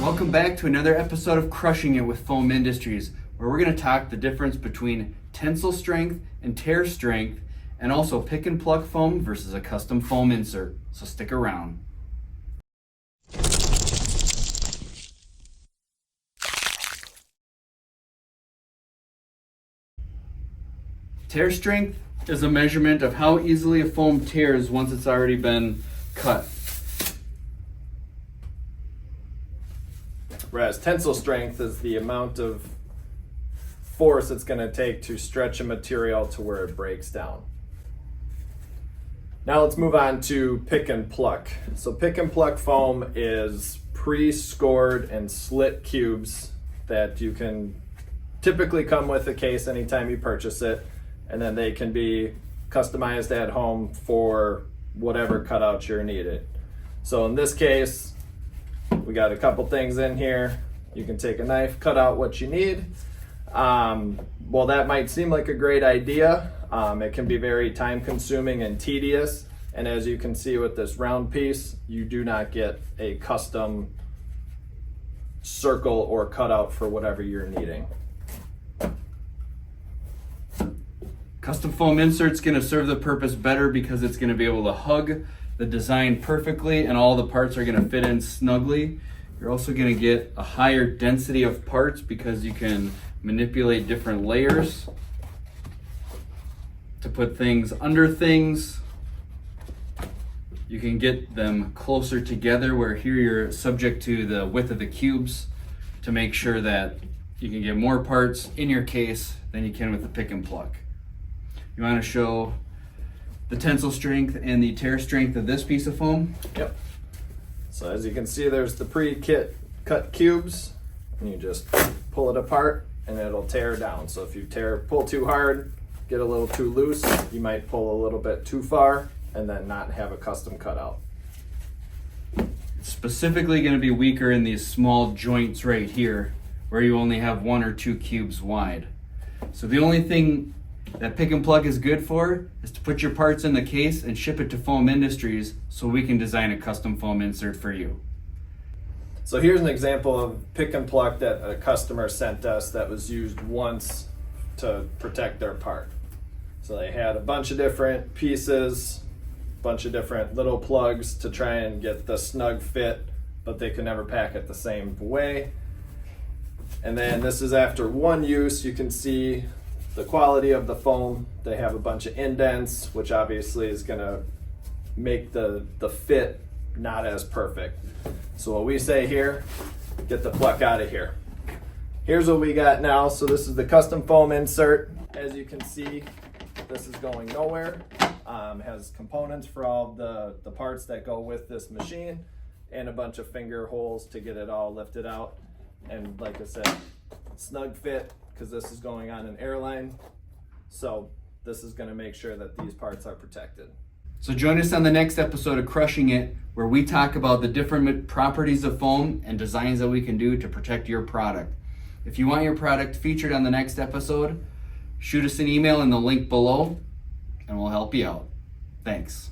Welcome back to another episode of Crushing It with Foam Industries, where we're going to talk the difference between tensile strength and tear strength, and also pick and pluck foam versus a custom foam insert. So stick around. Tear strength is a measurement of how easily a foam tears once it's already been cut. Whereas tensile strength is the amount of force it's going to take to stretch a material to where it breaks down. Now let's move on to pick and pluck. So pick and pluck foam is pre-scored and slit cubes that you can typically come with a case anytime you purchase it, and then they can be customized at home for whatever cutouts you're needed. So in this case, we got a couple things in here. You can take a knife, cut out what you need. Well, that might seem like a great idea. It can be very time consuming and tedious. And as you can see with this round piece, you do not get a custom circle or cutout for whatever you're needing. Custom foam insert's going to serve the purpose better because it's going to be able to hug the design perfectly and all the parts are going to fit in snugly. You're also going to get a higher density of parts because you can manipulate different layers to put things under things. You can get them closer together, where here you're subject to the width of the cubes to make sure that you can get more parts in your case than you can with the pick and pluck. You want to show the tensile strength and the tear strength of this piece of foam? Yep. So as you can see, there's the pre-kit cut cubes, and you just pull it apart and it'll tear down. So if you pull too hard, get a little too loose, you might pull a little bit too far and then not have a custom cutout. It's specifically going to be weaker in these small joints right here, where you only have 1 or 2 cubes wide. So the only thing that pick and pluck is good for is to put your parts in the case and ship it to Foam Industries so we can design a custom foam insert for you. So here's an example of pick and pluck that a customer sent us that was used once to protect their part. So they had a bunch of different pieces, a bunch of different little plugs to try and get the snug fit, but they could never pack it the same way. And then this is after one use. You can see the quality of the foam. They have a bunch of indents, which obviously is going to make the fit not as perfect. So what we say here, get the pluck out of here. Here's what we got now. So this is the custom foam insert. As you can see, this is going nowhere. Has components for all the parts that go with this machine, and a bunch of finger holes to get it all lifted out. And like I said, snug fit, because this is going on an airline. So this is going to make sure that these parts are protected. So join us on the next episode of Crushing It, where we talk about the different properties of foam and designs that we can do to protect your product. If you want your product featured on the next episode, shoot us an email in the link below and we'll help you out. Thanks.